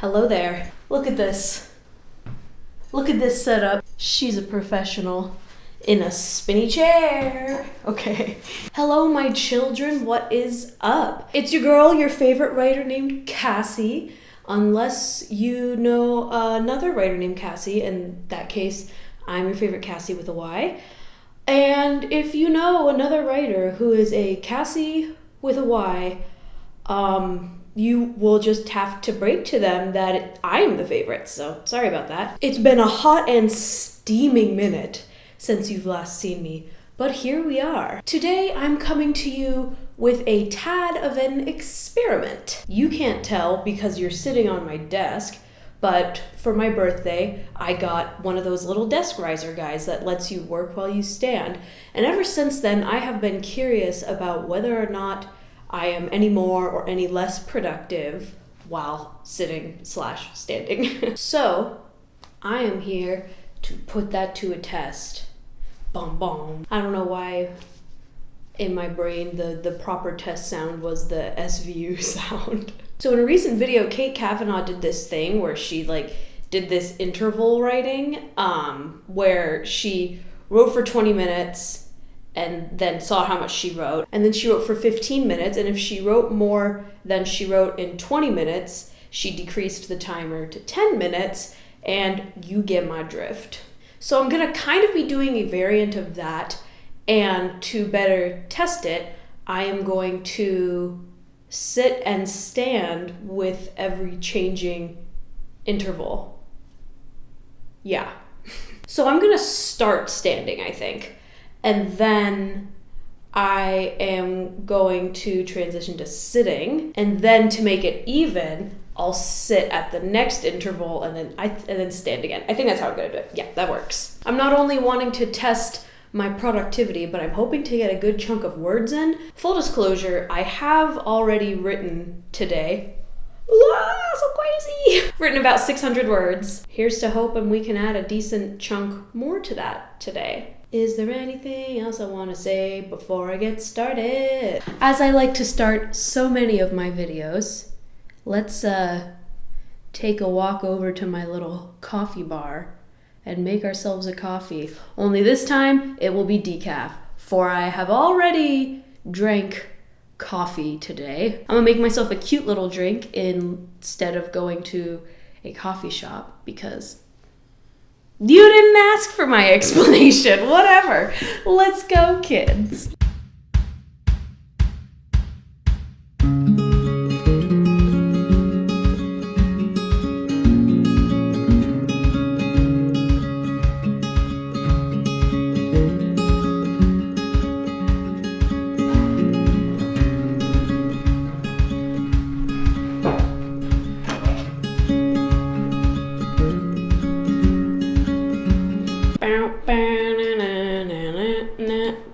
Hello there. Look at this. Look at this setup. She's a professional in a spinny chair. Okay. Hello, my children. What is up? It's your girl, your favorite writer named Cassie. Unless you know another writer named Cassie. In that case, I'm your favorite Cassie with a Y. And if you know another writer who is a Cassie with a Y, you will just have to break to them that I am the favorite, so sorry about that. It's been a hot and steaming minute since you've last seen me, but here we are. Today I'm coming to you with a tad of an experiment. You can't tell because you're sitting on my desk, but for my birthday, I got one of those little desk riser guys that lets you work while you stand. And ever since then, I have been curious about whether or not I am any more or any less productive while sitting/standing. So, I am here to put that to a test. Bom bom. I don't know why in my brain the proper test sound was the SVU sound. So in a recent video, Kate Kavanaugh did this thing where she did this interval writing, where she wrote for 20 minutes and then saw how much she wrote. And then she wrote for 15 minutes, and if she wrote more than she wrote in 20 minutes, she decreased the timer to 10 minutes, and you get my drift. So I'm gonna kind of be doing a variant of that, and to better test it, I am going to sit and stand with every changing interval. Yeah. So I'm gonna start standing, I think. And then I am going to transition to sitting. And then to make it even, I'll sit at the next interval and then stand again. I think that's how I'm gonna do it. Yeah, that works. I'm not only wanting to test my productivity, but I'm hoping to get a good chunk of words in. Full disclosure, I have already written today. So crazy! Written about 600 words. Here's to hoping we can add a decent chunk more to that today. Is there anything else I want to say before I get started? As I like to start so many of my videos, let's take a walk over to my little coffee bar and make ourselves a coffee. Only this time, it will be decaf, for I have already drank coffee today. I'm gonna make myself a cute little drink instead of going to a coffee shop because you didn't ask for my explanation. Whatever. Let's go, kids.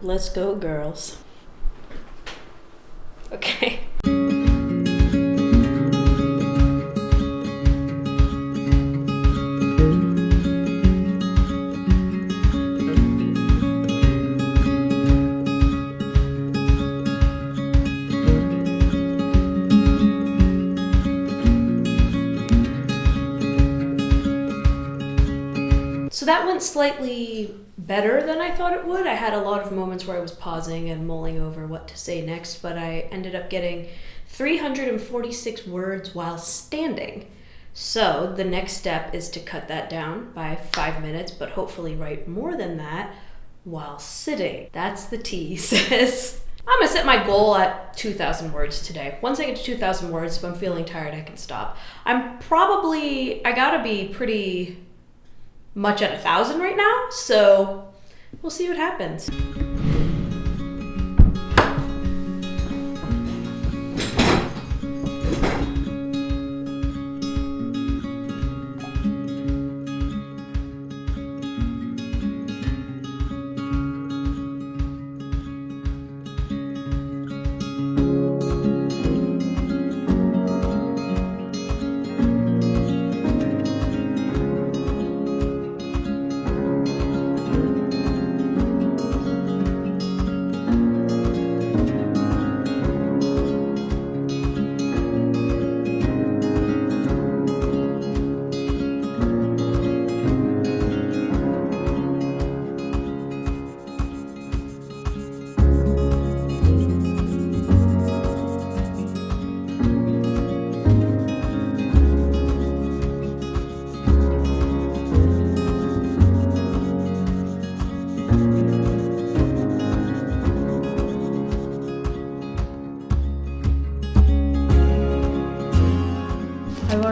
Let's go, girls. Okay. So that went slightly better than I thought it would. I had a lot of moments where I was pausing and mulling over what to say next, but I ended up getting 346 words while standing. So the next step is to cut that down by 5 minutes, but hopefully write more than that while sitting. That's the tea, sis. I'm gonna set my goal at 2,000 words today. Once I get to 2,000 words, if I'm feeling tired, I can stop. I gotta be pretty much at 1,000 right now, so we'll see what happens.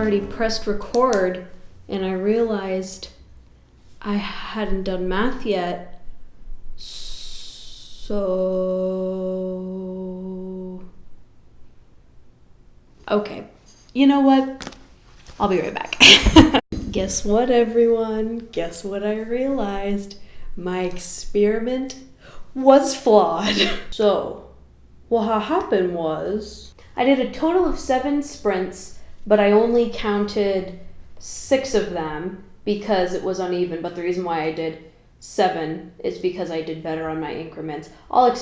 already pressed record and I realized I hadn't done math yet. So... Okay. You know what? I'll be right back. Guess what, everyone? Guess what I realized? My experiment was flawed. So, what happened was, I did a total of 7 sprints, but I only counted 6 of them because it was uneven. But the reason why I did 7 is because I did better on my increments. Blah,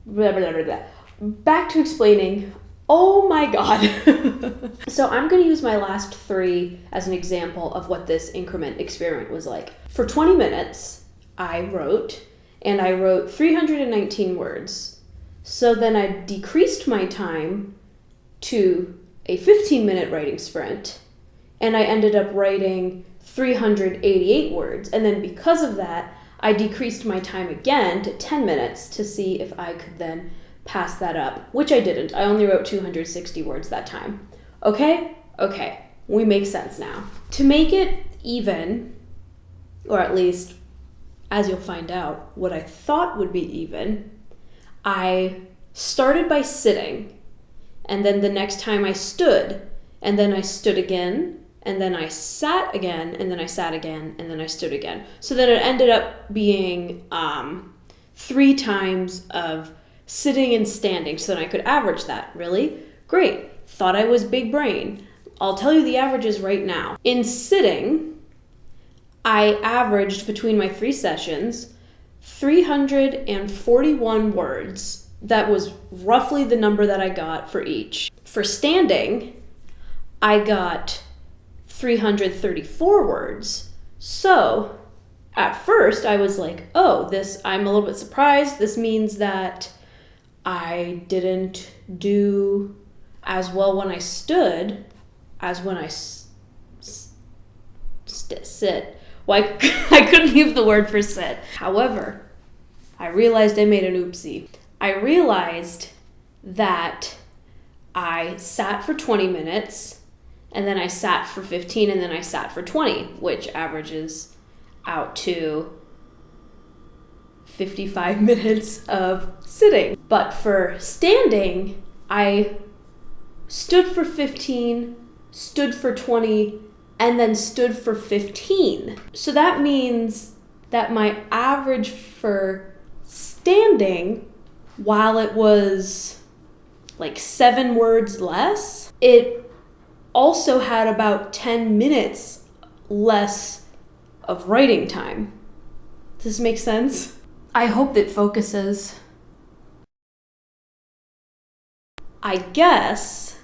blah, blah, blah. Back to explaining. Oh my god. So I'm going to use my last 3 as an example of what this increment experiment was like. For 20 minutes, I wrote 319 words. So then I decreased my time to a 15-minute writing sprint, and I ended up writing 388 words. And then because of that, I decreased my time again to 10 minutes to see if I could then pass that up, which I didn't. I only wrote 260 words that time. Okay, we make sense now. To make it even, or at least, as you'll find out, what I thought would be even, I started by sitting, and then the next time I stood, and then I stood again, and then I sat again, and then I sat again, and then I stood again. So then it ended up being 3 times of sitting and standing, so then I could average that. Really? Great. Thought I was big brain. I'll tell you the averages right now. In sitting, I averaged between my 3 sessions 341 words. That was roughly the number that I got for each. For standing, I got 334 words. So at first I was like, oh, I'm a little bit surprised. This means that I didn't do as well when I stood as when I sit. Well, I couldn't use the word for sit. However, I realized I made an oopsie. I realized that I sat for 20 minutes, and then I sat for 15, and then I sat for 20, which averages out to 55 minutes of sitting. But for standing, I stood for 15, stood for 20, and then stood for 15. So that means that my average for standing, while it was like 7 words less, it also had about 10 minutes less of writing time. Does this make sense? I hope it focuses. I guess,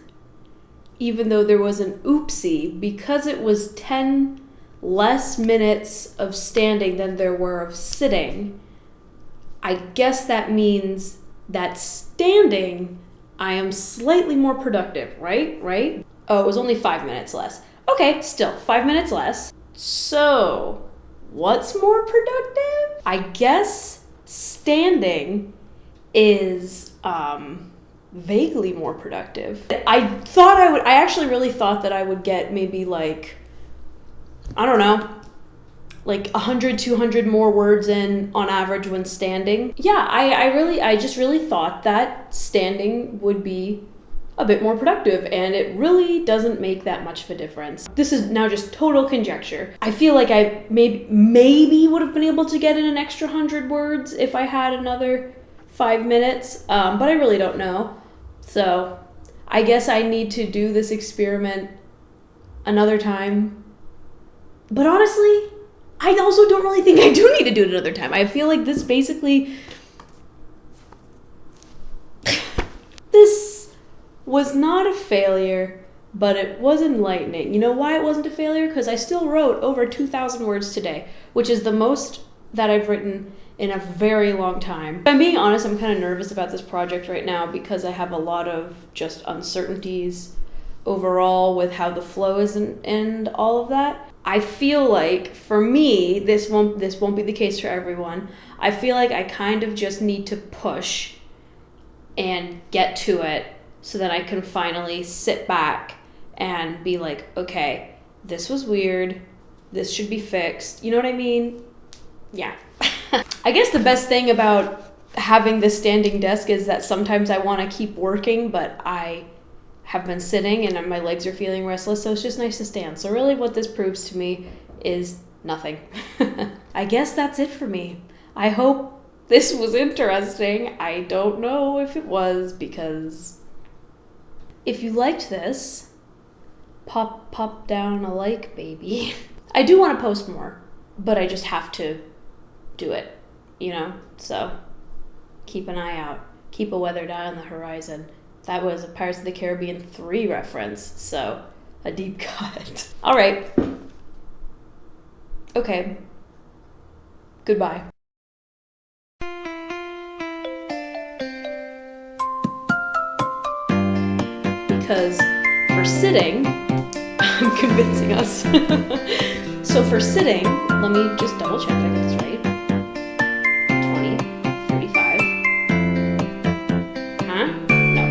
even though there was an oopsie, because it was 10 less minutes of standing than there were of sitting, I guess that means that standing, I am slightly more productive, right? Oh, it was only 5 minutes less. Okay, still 5 minutes less. So, what's more productive? I guess standing is vaguely more productive. I actually really thought that I would get maybe like, I don't know, like 100, 200 more words in on average when standing. Yeah, I just really thought that standing would be a bit more productive, and it really doesn't make that much of a difference. This is now just total conjecture. I feel like I maybe would have been able to get in an extra 100 words if I had another 5 minutes, but I really don't know. So I guess I need to do this experiment another time. But honestly, I also don't really think I do need to do it another time. I feel like this basically... This was not a failure, but it was enlightening. You know why it wasn't a failure? Because I still wrote over 2,000 words today, which is the most that I've written in a very long time. If I'm being honest, I'm kind of nervous about this project right now because I have a lot of just uncertainties overall with how the flow is and all of that. I feel like, for me, this won't be the case for everyone. I feel like I kind of just need to push and get to it so that I can finally sit back and be like, okay, this was weird. This should be fixed. You know what I mean? Yeah. I guess the best thing about having this standing desk is that sometimes I want to keep working, but I have been sitting and my legs are feeling restless, so it's just nice to stand. So really what this proves to me is nothing. I guess that's it for me. I hope this was interesting. I don't know if it was, because if you liked this, pop down a like, baby. I do want to post more, but I just have to do it, you know? So keep an eye out. Keep a weathered eye on the horizon. That was a Pirates of the Caribbean 3 reference, so a deep cut. All right. Okay. Goodbye. Because for sitting, I'm convincing us. So for sitting, let me just double check I got this right. 20, 35. Huh? No.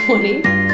20.